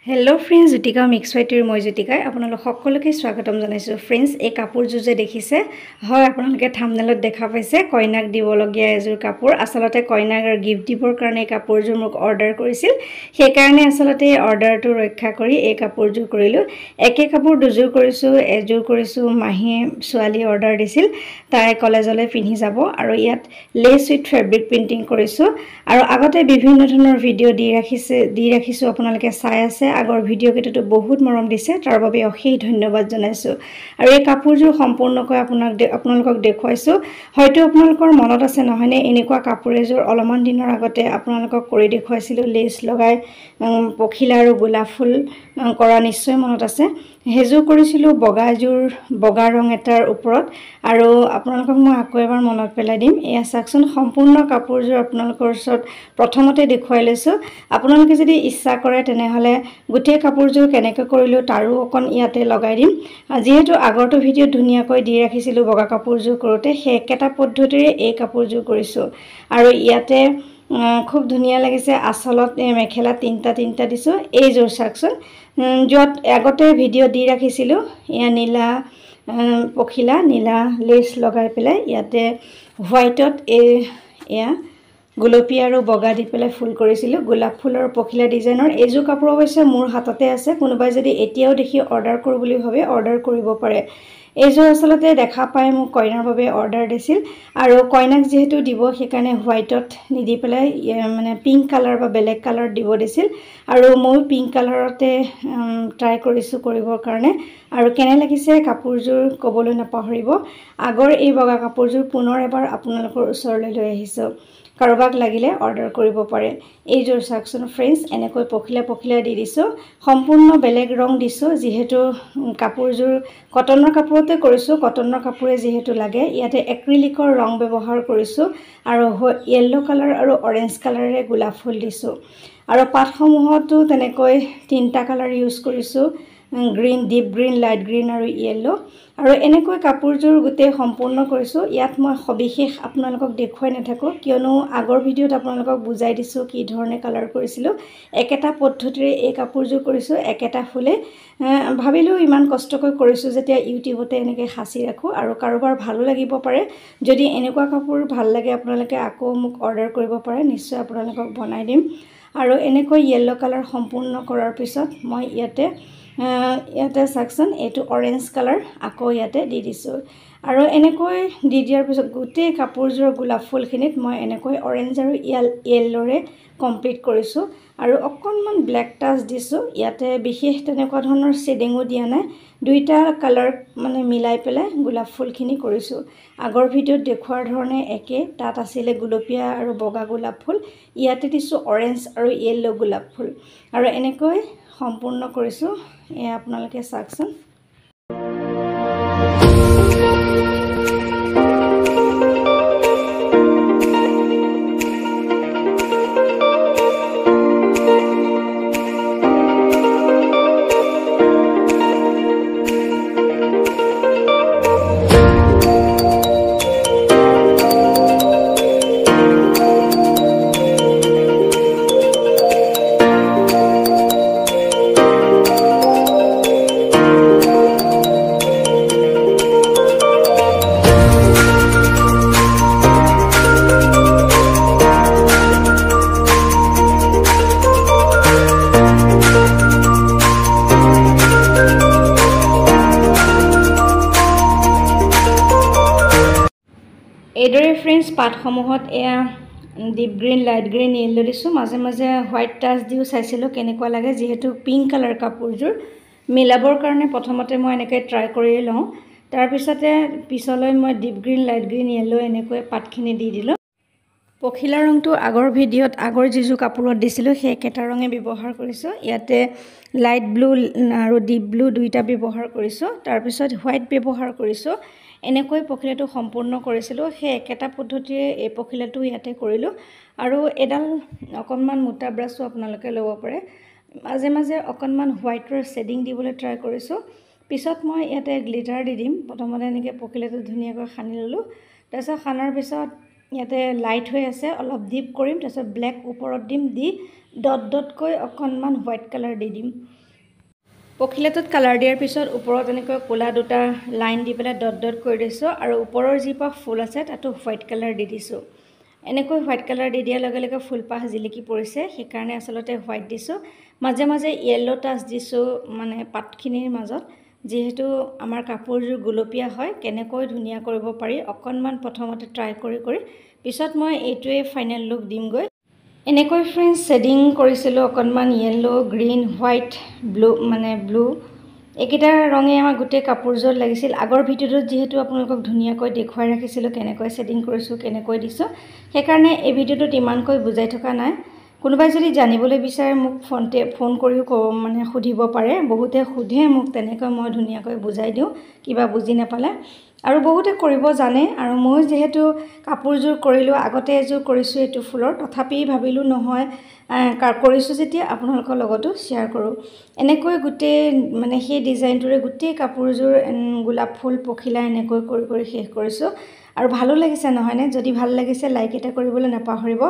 Hello friends Jyotika mix वाइटर मैं ज्योतिका आपनलोक सकलोके स्वागतम जानाइছো friends ए कापोरजो जे देखिसे হয় आपनलोके थाम्बनेলত দেখা পাইছে কইনাক দিবলগিয়া এজোৰ কাপোৰ আসলতে কইনাক গিফট দিবৰ কাৰণে কাপোৰজোৰ মোক অৰ্ডাৰ কৰিছিল সেই কাৰণে আসলতে অৰ্ডাৰটো ৰক্ষা কৰি এই কাপোৰজোৰ কৰিলো একে কাপোৰ দুজোৰ কৰিছো এজোৰ কৰিছো মাহী সোৱালি অৰ্ডাৰ দিছিল তাই কলেজলৈ পিন্ধি যাব আৰু ইয়াত লেস উইথ ফেব্ৰিক প্ৰিন্টিং কৰিছো আৰু আগতে বিভিন্ন ধৰণৰ ভিডিও দি ৰাখিছো আপোনালোকে চাই আছে আগৰ ভিডিও কেইটাটো বহুত মৰম দিছে তাৰ বাবে অশেষ ধন্যবাদ জনাইছো আৰু এই কাপোৰজোৰ সম্পূৰ্ণকৈ আপোনালোকক দেখুৱাইছো হয়তো আপোনালোকৰ মনত আছে নহয়নে এনেকুৱা কাপোৰ এজোৰ অলমান দিনৰ আগতে আপোনালোকক কৰি দেখুৱাইছিলো লেস লগাই পখিলা আৰু গোলাপ ফুল কৰা নিশ্চয় মনত আছে হেজু কৰিছিলো বগা ৰং এটাৰ ওপৰত আৰু আপোনালোকক মই আকৌ এবাৰ মনত পেলাই দিম এয়া চাকচোন সম্পূৰ্ণ কাপোৰজোৰ আপোনালোকৰ ওচৰত প্ৰথমতে দেখুৱাই লৈছো আপোনালোকে যদি ইচ্ছা কৰে তেনেহলে গুটেই কাপোৰজোৰ কেনেকৈ কৰিলো তাৰো অকন ইয়াতে লগাই দিম যেহেতু আগৰটো ভিডিও ধুনিয়াকৈ দি ৰাখিছিলো বগা কাপোৰজোৰ কৰোতে হেকেটা পদ্ধতিৰে এই কাপোৰজোৰ কৰিছো আৰু ইয়াতে খুব ধুনিয়া লাগিছে আসলত মেখেলা তিনটা দিছো এই জোৰ চাকচোন যত আগতে ভিডিও দি ৰাখিছিলো ইয়া নীলা পখিলা নীলা লেস লগাই পেলাই ইয়াতে হোৱাইটত এয়া গুলপীয়া আৰু বগা দি পেলাই ফুল কৰিছিলো গোলাপ ফুলৰ পখিলা ডিজাইনৰ এজো কাপোৰ অৱশ্যে মোৰ হাততে আছে কোনোবাই যদি এতিয়াও দেখি অৰ্ডাৰ কৰো বুলি ভাবে অৰ্ডাৰ কৰিব পাৰে এজো আসলতে দেখা পায় মোক কইনাৰ বাবে অৰ্ডাৰ দিছিল আৰু কইনাক যেহেতু দিব সেইকাৰণে হোৱাইটত নিদি পেলাই মানে পিংক কালাৰ বা ব্ল্যাক কালাৰ দিব দিছিল আৰু মই পিংক কালাৰতে ট্ৰাই কৰিছো কৰিবৰ কাৰণে আৰু কেনে লাগিছে কাপোৰজোৰ কবলৈ নাপাহৰিব আগৰ এই বগা কাপোৰজোৰ পুনৰ এবাৰ আপোনালোকৰ ওচৰলৈ লৈ আহিছো কাৰোবাক লাগিলে অৰ্ডাৰ কৰিব পাৰে এই জোৰ চাকচোন ফ্ৰেন্ডস এনেকৈ পখিলা দি দিছো সম্পূৰ্ণ বেলেগ ৰং দিছো যেহেতু কাপোৰজোৰ কটনৰ কাপোৰতে কৰিছো কটনৰ কাপোৰে যেহেতু লাগে ইয়াতে এক্ৰিলিকৰ ৰং ব্যৱহাৰ কৰিছো আৰু ইয়েলো কালাৰ আৰু অৰেঞ্জ কালাৰে গোলাপ ফুল দিছো আৰু পাটসমূহতো তেনেকৈ তিনটা কালাৰ ইউজ কৰিছো green deep green light green আৰু ইয়েলো আৰু এনেকৈ কাপোৰজোৰ গুটে সম্পূৰ্ণ কৰিছো ইয়াত মই সবিশেষ আপোনালোকক দেখুৱাই নাথাকো কিয়নো আগৰ ভিডিওত আপোনালোকক বুজাই দিছো কি ধৰণে কালাৰ কৰিছিলো একেটা পদ্ধতিৰে এই কাপোৰজোৰ কৰিছো একেটা ফুলে ভাবিলো ইমান কষ্টকৈ কৰিছো যেতিয়া ইউটিউবতে এনেকৈ হাসি ৰাখো আৰু কাৰোবাৰ ভালো লাগিব পাৰে যদি এনেকুৱা কাপোৰ ভাল লাগে আপোনালোকে আকৌ মোক অৰ্ডাৰ কৰিব পাৰে নিশ্চয় আপোনালোকক বনাই দিম আৰু এনেকৈ ইয়েলো কালাৰ সম্পূৰ্ণ কৰাৰ পিছত মই ইয়াতে চাকচন এটো অৰেঞ্জ কালাৰ আকৌ ইয়াতে দি দিছো আৰু এনেকৈ দি দিয়াৰ পিছত গুটেই কাপোৰজোৰ গোলাপ ফুলখিনিত মই এনেকৈ অৰেঞ্জ আৰু ইয়েলোৰে কমপ্লিট কৰিছো আৰু অকনমান ব্ল্যাক টাচ দিছো ইয়াতে বিশেষ তেনেকুৱা ধৰণৰ শেডিংও দিয়া নাই দুইটা কালাৰ মানে মিলাই পেলাই গোলাপ ফুলখিনি কৰিছো আগৰ ভিডিওত দেখুৱাৰ ধৰণে একে তাত আছিল গুলপীয়া আৰু বগা গোলাপ ফুল ইয়াতে দিছো অৰেঞ্জ আৰু ইয়েলো গোলাপ ফুল আৰু এনেকৈ সম্পূৰ্ণ কৰিছো এ আপোনালোকে চাকচোন এদৰে ফ্ৰেন্ডস পাটসমূহত এয়া deep green light green yellow দিছো মাজে মাজে হোৱাইট টাচ দিও চাইছিলো কেনেকুৱা লাগে যেহেতু পিংক কালাৰ কাপোৰজোৰ মিলাবৰ কাৰণে প্ৰথমতে মই এনেকৈ ট্ৰাই কৰি লওঁ তাৰ পিছলৈ মই deep green light green yellow এনেকৈ পাটখিনি দি দিলো পখিলা ৰংটো আগৰ ভিডিওত আগৰ যিজু কাপোৰত দিছিলো সেই কেটা ৰঙে ব্যৱহাৰ কৰিছো ইয়াতে লাইট ব্লু আৰু ডিপ ব্লু দুইটা ব্যৱহাৰ কৰিছো তাৰ পিছত হোৱাইট ব্যৱহাৰ কৰিছো এনেকৈ পখিলাটো সম্পূৰ্ণ কৰিছিলো সেই একেটা পদ্ধতিৰে এই পখিলাটো ইয়াতে কৰিলো আৰু এডাল অকনমান মোটা ব্ৰাছো আপোনালোকে ল'ব পাৰে মাজে মাজে অকনমান হোৱাইটৰ শেডিং দিবলৈ ট্ৰাই কৰিছো পিছত মই ইয়াতে গ্লিটাৰ দি দিম প্ৰথমতে এনেকৈ পখিলাটো ধুনিয়াকৈ খানি ললো তাৰপিছত খানাৰ পিছত ইয়াতে লাইট হৈ আছে, অলপ ডিপ কৰিম, তাৰপিছত ব্লেক ওপৰত দিম, দি ডট ডটকৈ অকণমান হোৱাইট কালাৰ দি দিম। পখিলাটোত কালাৰ দিয়াৰ পিছত ওপৰত এনেকৈ ক'লা দুটা লাইন দি পেলাই ডট ডট কৰি দিছোঁ, আৰু ওপৰৰ যিপাহ ফুল আছে তাতো হোৱাইট কালাৰ দি দিছোঁ। এনেকৈ হোৱাইট কালাৰ দি দিয়াৰ লগে লগে ফুলপাহ জিলিকি পৰিছে, সেইকাৰণে আচলতে হোৱাইট দিছোঁ। মাজে মাজে য়েল্লো টাচ দিছোঁ মানে পাতখিনিৰ মাজত। যিহেতু আমাৰ কাপোৰযোৰ গুলপীয়া হয়, কেনেকৈ ধুনীয়া কৰিব পাৰি অকণমান প্ৰথমতে ট্ৰাই কৰি পিছত মই এইটোৱে ফাইনেল লুক দিমগৈ। এনেকৈ ফ্ৰেণ্ডছ শ্বেডিং কৰিছিলোঁ অকণমান য়েল্লো, গ্ৰীণ, হোৱাইট, ব্লু এইকেইটা ৰঙে আমাৰ গোটেই কাপোৰযোৰত লাগিছিল। আগৰ ভিডিঅ'টোত যিহেতু আপোনালোকক ধুনীয়াকৈ দেখুৱাই ৰাখিছিলোঁ কেনেকৈ শ্বেডিং কৰিছোঁ, কেনেকৈ দিছোঁ, সেইকাৰণে এই ভিডিঅ'টোত ইমানকৈ বুজাই থকা নাই। কোনোবাই যদি জানিবলৈ বিচাৰে মোক ফোন কৰিও মানে সুধিব পাৰে। বহুতে সোধে মোক, তেনেকৈ মই ধুনীয়াকৈ বুজাই দিওঁ কিবা বুজি নাপালে। আৰু বহুতে কৰিব জানে, আৰু মই যিহেতু কাপোৰযোৰ কৰিলোঁ, আগতে এযোৰ কৰিছোঁ এইটো ফুলৰ, তথাপি ভাবিলোঁ নহয় কৰিছোঁ যেতিয়া আপোনালোকৰ লগতো শ্বেয়াৰ কৰোঁ। এনেকৈ গোটেই মানে সেই ডিজাইনটোৰে গোটেই কাপোৰযোৰ গোলাপ ফুল পখিলা এনেকৈ কৰি শেষ কৰিছোঁ। আৰু ভালো লাগিছে নহয়নে? যদি ভাল লাগিছে লাইক এটা কৰিবলৈ নাপাহৰিব।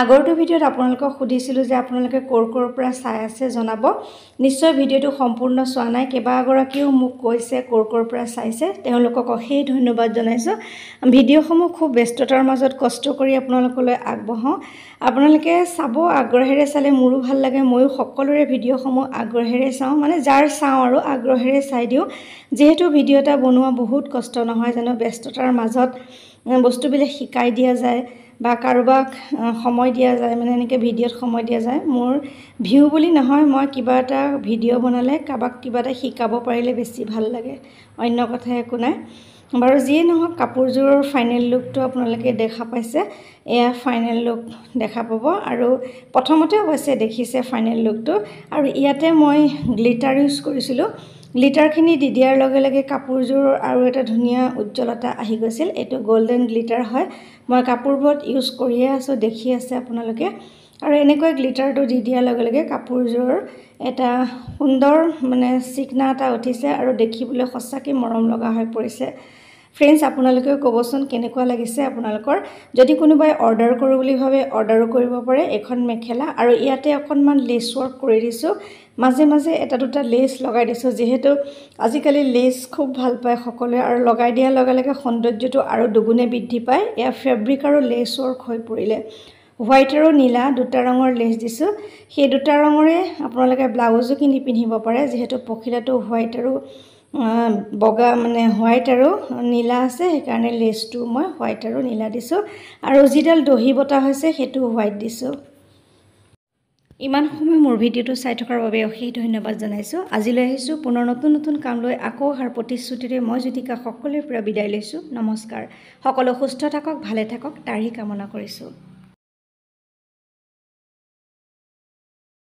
আগৰটো ভিডিঅ'ত আপোনালোকক সুধিছিলোঁ যে আপোনালোকে ক'ৰ পৰা চাই আছে জনাব। নিশ্চয় ভিডিঅ'টো সম্পূৰ্ণ চোৱা নাই, কেইবাগৰাকীও মোক কৈছে ক'ৰ পৰা চাইছে, তেওঁলোকক অশেষ ধন্যবাদ জনাইছোঁ। ভিডিঅ'সমূহ খুব ব্যস্ততাৰ মাজত কষ্ট কৰি আপোনালোকলৈ আগবঢ়াওঁ। আপোনালোকে চাব, আগ্ৰহেৰে চালে মোৰো ভাল লাগে। ময়ো সকলোৰে ভিডিঅ'সমূহ আগ্ৰহেৰে চাওঁ, মানে যাৰ চাওঁ আৰু আগ্ৰহেৰে চাই দিওঁ। যিহেতু ভিডিঅ' এটা বনোৱা বহুত কষ্ট, নহয় জানো? ব্যস্ততাৰ মাজত বস্তুবিলাক শিকাই দিয়া যায় বা কাৰোবাক সময় দিয়া যায়, মানে এনেকৈ ভিডিঅ'ত সময় দিয়া যায়। মোৰ ভিউ বুলি নহয়, মই কিবা এটা ভিডিঅ' বনালে কাৰোবাক কিবা এটা শিকাব পাৰিলে বেছি ভাল লাগে, অন্য কথা একো নাই। বাৰু যিয়ে নহওক, কাপোৰযোৰৰ ফাইনেল লুকটো আপোনালোকে দেখা পাইছে। এয়া ফাইনেল লুক দেখা পাব, আৰু প্ৰথমতে অৱশ্যে দেখিছে ফাইনেল লুকটো। আৰু ইয়াতে মই গ্লিটাৰ ইউজ কৰিছিলোঁ। গ্লিটাৰখিনি দি দিয়াৰ লগে লগে কাপোৰযোৰ আৰু এটা ধুনীয়া উজ্জ্বলতা আহি গৈছিল। এইটো গল্ডেন গ্লিটাৰ হয়, মই কাপোৰবোৰত ইউজ কৰিয়ে আছোঁ, দেখি আছে আপোনালোকে। আৰু এনেকৈ গ্লিটাৰটো দি দিয়াৰ লগে লগে কাপোৰযোৰৰ এটা সুন্দৰ মানে চিকনা এটা উঠিছে, আৰু দেখিবলৈ সঁচাকৈ মৰম লগা হৈ পৰিছে। ফ্ৰেণ্ডছ, আপোনালোকেও ক'বচোন কেনেকুৱা লাগিছে আপোনালোকৰ। যদি কোনোবাই অৰ্ডাৰ কৰোঁ বুলি ভাবে অৰ্ডাৰো কৰিব পাৰে। এখন মেখেলা, আৰু ইয়াতে অকণমান লেচ ৱৰ্ক কৰি দিছোঁ, মাজে মাজে এটা দুটা লেচ লগাই দিছোঁ। যিহেতু আজিকালি লেচ খুব ভাল পায় সকলোৱে, আৰু লগাই দিয়াৰ লগে লগে সৌন্দৰ্যটো আৰু দুগুণে বৃদ্ধি পায়। এয়া ফেব্ৰিক আৰু লেচ ৱৰ্ক হৈ পৰিলে। হোৱাইট আৰু নীলা দুটা ৰঙৰ লেচ দিছোঁ। সেই দুটা ৰঙৰে আপোনালোকে ব্লাউজো কিনি পিন্ধিব পাৰে। যিহেতু পখিলাটো হোৱাইট আৰু বগা, মানে হোৱাইট আৰু নীলা আছে, সেইকাৰণে লেচটো মই হোৱাইট আৰু নীলা দিছোঁ। আৰু যিডাল দহি বটা হৈছে সেইটো হোৱাইট দিছোঁ। ইমান সময় মোৰ ভিডিঅ'টো চাই থকাৰ বাবে অশেষ ধন্যবাদ জনাইছোঁ। আজিলৈ আহিছোঁ পুনৰ নতুন কাম লৈ, আকৌ অহাৰ প্ৰতিশ্ৰুতিৰে মই জ্যোতিকা সকলোৰে পৰা বিদায় লৈছোঁ। নমস্কাৰ। সকলো সুস্থ থাকক, ভালে থাকক, তাৰেই কামনা কৰিছোঁ।